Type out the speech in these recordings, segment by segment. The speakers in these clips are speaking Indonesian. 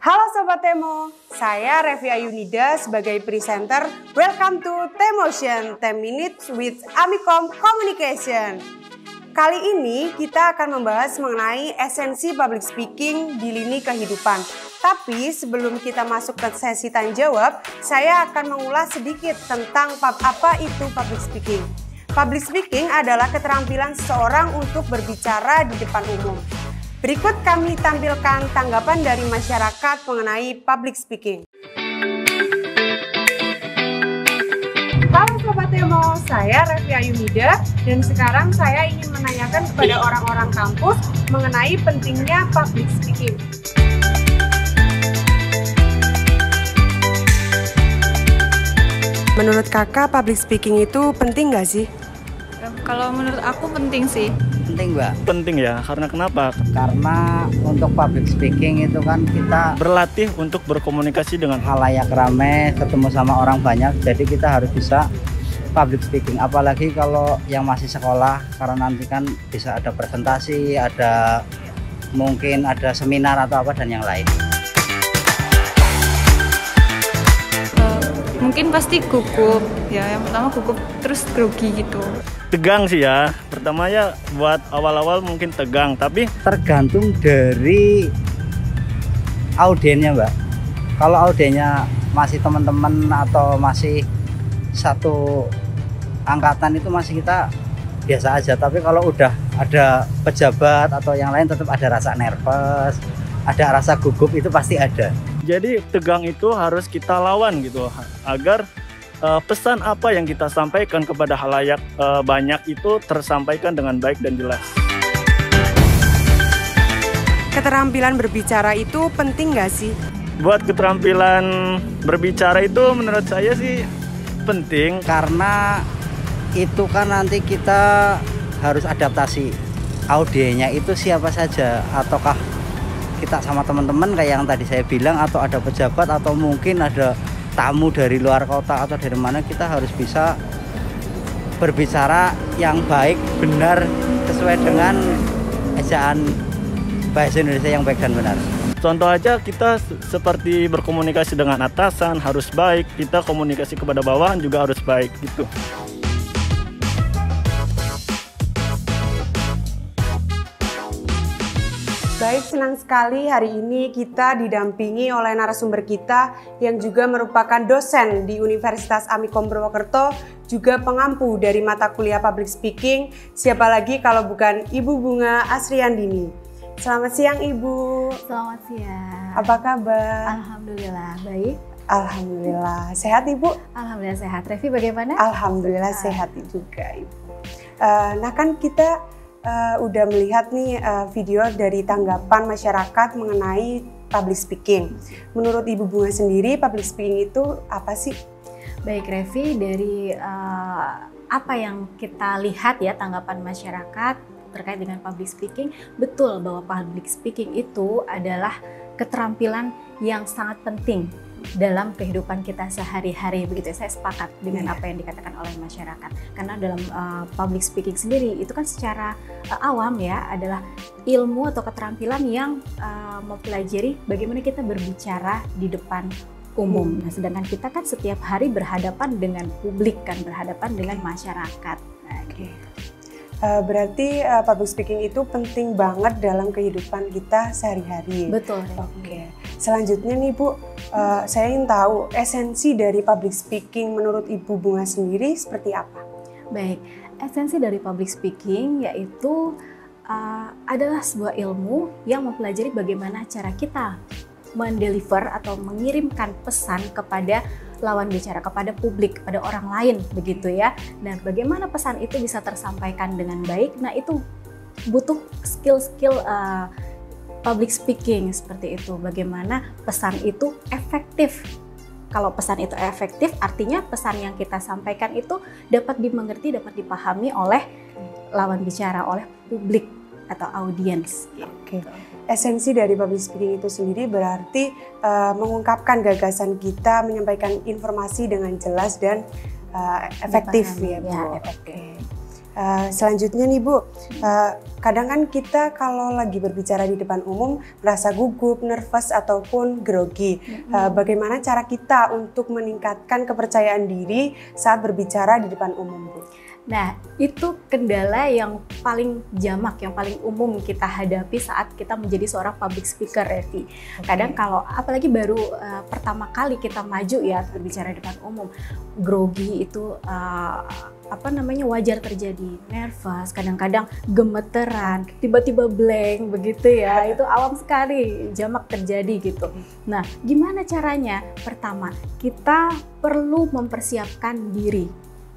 Halo Sobat Temo, saya Revi Ayunida sebagai presenter. Welcome to T-Motion, 10 Minutes with Amikom Communication. Kali ini kita akan membahas mengenai esensi public speaking di lini kehidupan. Tapi sebelum kita masuk ke sesi tanya jawab, saya akan mengulas sedikit tentang apa itu public speaking. Public speaking adalah keterampilan seseorang untuk berbicara di depan umum. Berikut kami tampilkan tanggapan dari masyarakat mengenai public speaking. Halo Sobat Temo, saya Revi Ayunida dan sekarang saya ingin menanyakan kepada orang-orang kampus mengenai pentingnya public speaking. Menurut kakak, public speaking itu penting nggak sih? Kalau menurut aku penting sih. Penting, Mbak. Penting ya, karena kenapa? Karena untuk public speaking itu kan kita Berlatih untuk berkomunikasi dengan halayak rame, ketemu sama orang banyak, jadi kita harus bisa public speaking. Apalagi kalau yang masih sekolah, karena nanti kan bisa ada presentasi, mungkin ada seminar atau apa dan yang lain. Mungkin pasti gugup ya, yang pertama gugup terus grogi gitu. tegang sih ya. Pertama ya buat awal-awal mungkin tegang, tapi Tergantung dari audiennya, Mbak. Kalau audiennya masih teman-teman atau masih satu angkatan itu masih kita biasa aja. Tapi kalau udah ada pejabat atau yang lain tetap ada rasa nervous, ada rasa gugup, itu pasti ada. jadi tegang itu harus kita lawan gitu agar pesan apa yang kita sampaikan kepada halayak banyak itu tersampaikan dengan baik dan jelas. Keterampilan berbicara itu penting nggak sih? Buat keterampilan berbicara itu menurut saya sih penting. Karena itu kan nanti kita harus adaptasi audiennya itu siapa saja, ataukah kita sama teman-teman kayak yang tadi saya bilang, atau ada pejabat, atau mungkin ada tamu dari luar kota atau dari mana. Kita harus bisa berbicara yang baik, benar, sesuai dengan ejaan bahasa Indonesia yang baik dan benar. Contoh aja kita seperti berkomunikasi dengan atasan harus baik, kita komunikasi kepada bawahan juga harus baik gitu. Baik, senang sekali hari ini kita didampingi oleh narasumber kita yang juga merupakan dosen di Universitas Amikom Purwokerto, juga pengampu dari mata kuliah Public Speaking. Siapa lagi kalau bukan Ibu Bunga Asriandini. Selamat siang Ibu. Selamat siang. Apa kabar? Alhamdulillah baik. Alhamdulillah. Sehat Ibu? Alhamdulillah sehat. Revi bagaimana? Alhamdulillah sehat juga Ibu. Nah kan kita udah melihat nih video dari tanggapan masyarakat mengenai public speaking. Menurut Ibu Bunga sendiri, public speaking itu apa sih? Baik Revi, dari apa yang kita lihat ya tanggapan masyarakat terkait dengan public speaking, betul bahwa public speaking itu adalah keterampilan yang sangat penting dalam kehidupan kita sehari-hari, begitu ya. Saya sepakat dengan apa yang dikatakan oleh masyarakat, karena dalam public speaking sendiri itu kan secara awam ya adalah ilmu atau keterampilan yang mempelajari bagaimana kita berbicara di depan umum. Nah, sedangkan kita kan setiap hari berhadapan dengan publik, kan berhadapan dengan masyarakat. Nah, berarti public speaking itu penting banget dalam kehidupan kita sehari-hari. Betul. Oke. Selanjutnya nih Bu, saya ingin tahu esensi dari public speaking menurut Ibu Bunga sendiri seperti apa? Baik, esensi dari public speaking yaitu adalah sebuah ilmu yang mempelajari bagaimana cara kita mendeliver atau mengirimkan pesan kepada lawan bicara, kepada publik, kepada orang lain, begitu ya. Dan bagaimana pesan itu bisa tersampaikan dengan baik, nah itu butuh skill-skill public speaking seperti itu. Bagaimana pesan itu efektif. Kalau pesan itu efektif, artinya pesan yang kita sampaikan itu dapat dimengerti, dapat dipahami oleh lawan bicara, oleh publik atau audiens. Oke. Esensi dari public speaking itu sendiri berarti mengungkapkan gagasan kita, menyampaikan informasi dengan jelas dan efektif ya Bu. Ya, efektif. Oke. Selanjutnya nih Bu, kadang kan kita kalau lagi berbicara di depan umum merasa gugup, nervous ataupun grogi. Bagaimana cara kita untuk meningkatkan kepercayaan diri saat berbicara di depan umum, Bu? Nah, itu kendala yang paling jamak, yang paling umum kita hadapi saat kita menjadi seorang public speaker, Revi. Kadang kalau apalagi baru pertama kali kita maju ya berbicara di depan umum, grogi itu wajar terjadi, nervous, kadang-kadang gemeteran, tiba-tiba blank begitu ya. Itu awam sekali, jamak terjadi gitu. Nah, gimana caranya? Pertama, kita perlu mempersiapkan diri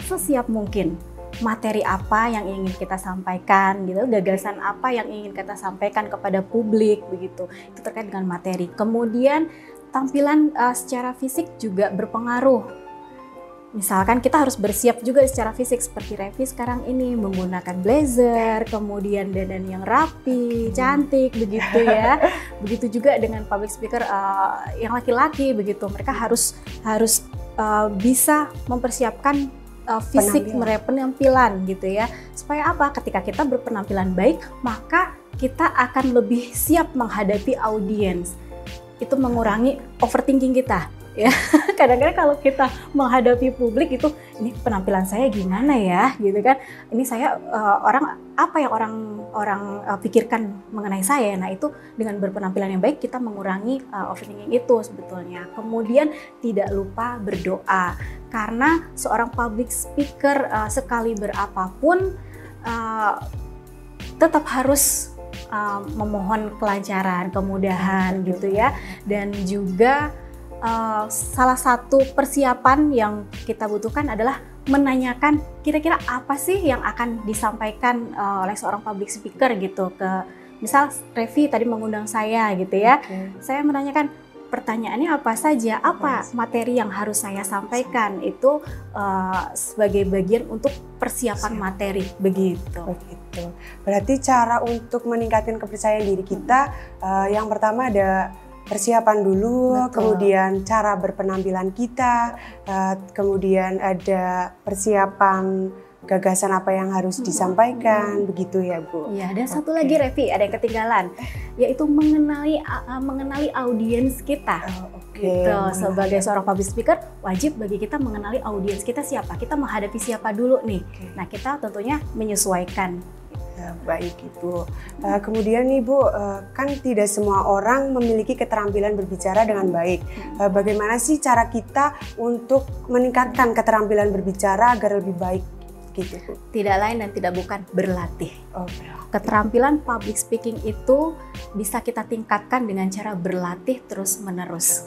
sesiap mungkin. Materi apa yang ingin kita sampaikan gitu, gagasan apa yang ingin kita sampaikan kepada publik begitu. Itu terkait dengan materi. Kemudian tampilan secara fisik juga berpengaruh. Misalkan kita harus bersiap juga secara fisik seperti Revi sekarang ini menggunakan blazer, kemudian dandan yang rapi, cantik begitu ya. Begitu juga dengan public speaker yang laki-laki begitu. Mereka harus bisa mempersiapkan fisik penampilan gitu ya, supaya apa? Ketika kita berpenampilan baik, maka kita akan lebih siap menghadapi audiens. Itu mengurangi overthinking kita ya. Kadang-kadang kalau kita menghadapi publik itu, ini penampilan saya gimana ya gitu kan, ini saya apa yang orang pikirkan mengenai saya. Nah, itu dengan berpenampilan yang baik kita mengurangi overthinking itu sebetulnya. Kemudian tidak lupa berdoa, karena seorang public speaker sekali berapapun tetap harus memohon kelancaran, kemudahan gitu ya. Dan juga salah satu persiapan yang kita butuhkan adalah menanyakan kira-kira apa sih yang akan disampaikan oleh seorang public speaker gitu. Misal Revi tadi mengundang saya gitu ya, saya menanyakan pertanyaannya apa saja, apa materi yang harus saya sampaikan, itu sebagai bagian untuk persiapan materi begitu. Berarti cara untuk meningkatkan kepercayaan diri kita yang pertama ada persiapan dulu. Betul. Kemudian cara berpenampilan kita, kemudian ada persiapan gagasan apa yang harus disampaikan, begitu ya Bu. Iya, dan satu lagi Revi, ada yang ketinggalan, yaitu mengenali audiens kita. Gitu. Sebagai seorang public speaker, wajib bagi kita mengenali audiens kita siapa, kita menghadapi siapa dulu nih. Nah, kita tentunya menyesuaikan. Ya, baik Ibu. Kemudian nih Bu, kan tidak semua orang memiliki keterampilan berbicara dengan baik. Bagaimana sih cara kita untuk meningkatkan keterampilan berbicara agar lebih baik gitu Bu? Tidak lain dan tidak bukan berlatih. Keterampilan public speaking itu bisa kita tingkatkan dengan cara berlatih terus-menerus.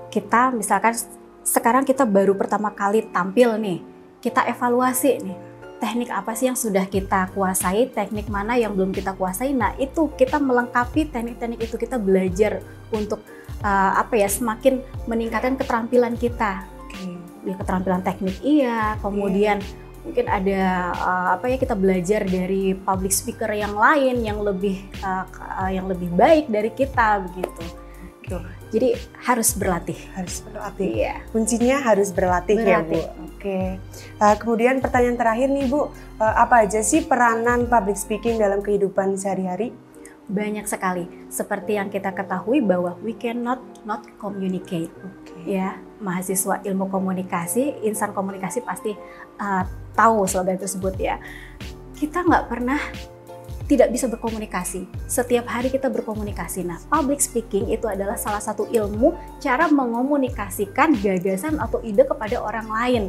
Kita misalkan sekarang kita baru pertama kali tampil nih, kita evaluasi nih. Teknik apa sih yang sudah kita kuasai, teknik mana yang belum kita kuasai. Nah, itu kita melengkapi teknik-teknik itu, kita belajar untuk semakin meningkatkan keterampilan kita. Keterampilan teknik kemudian mungkin ada kita belajar dari public speaker yang lain yang lebih baik dari kita begitu. Jadi harus berlatih. Iya. Kuncinya harus berlatih. Ya Bu. Kemudian pertanyaan terakhir nih Bu, apa aja sih peranan public speaking dalam kehidupan sehari-hari? Banyak sekali. Seperti yang kita ketahui bahwa we cannot not communicate. Ya, mahasiswa ilmu komunikasi, insan komunikasi pasti tahu slogan tersebut ya. Kita nggak pernah tidak bisa berkomunikasi. Setiap hari kita berkomunikasi. Nah, public speaking itu adalah salah satu ilmu cara mengomunikasikan gagasan atau ide kepada orang lain.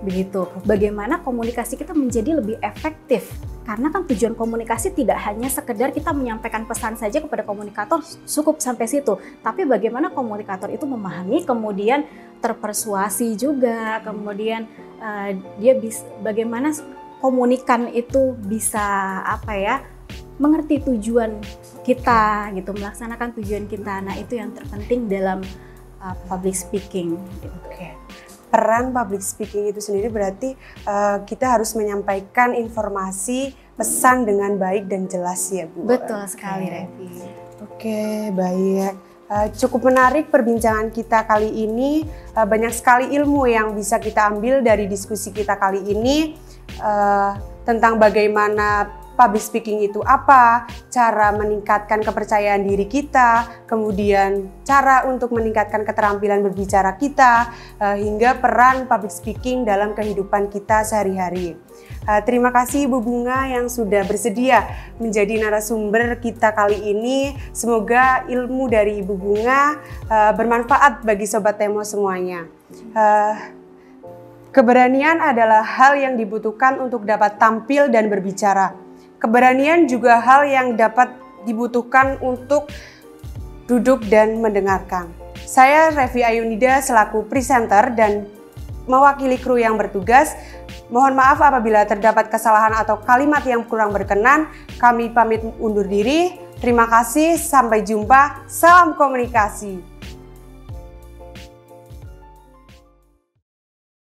Begitu. Bagaimana komunikasi kita menjadi lebih efektif. Karena kan tujuan komunikasi tidak hanya sekedar kita menyampaikan pesan saja kepada komunikator, cukup sampai situ. Tapi bagaimana komunikator itu memahami, kemudian terpersuasi juga, kemudian dia bisa bagaimana komunikan itu bisa mengerti tujuan kita gitu, melaksanakan tujuan kita. Nah, itu yang terpenting dalam public speaking. Peran public speaking itu sendiri berarti kita harus menyampaikan informasi, pesan dengan baik dan jelas ya Bu. Betul sekali Revi. Baik. Cukup menarik perbincangan kita kali ini. Banyak sekali ilmu yang bisa kita ambil dari diskusi kita kali ini. tentang bagaimana public speaking itu apa, cara meningkatkan kepercayaan diri kita, kemudian cara untuk meningkatkan keterampilan berbicara kita, hingga peran public speaking dalam kehidupan kita sehari-hari. Terima kasih Ibu Bunga yang sudah bersedia menjadi narasumber kita kali ini. Semoga ilmu dari Ibu Bunga bermanfaat bagi Sobat Temo semuanya. Keberanian adalah hal yang dibutuhkan untuk dapat tampil dan berbicara. Keberanian juga hal yang dapat dibutuhkan untuk duduk dan mendengarkan. Saya Revi Ayunida selaku presenter dan mewakili kru yang bertugas. Mohon maaf apabila terdapat kesalahan atau kalimat yang kurang berkenan. Kami pamit undur diri. Terima kasih, sampai jumpa. Salam komunikasi.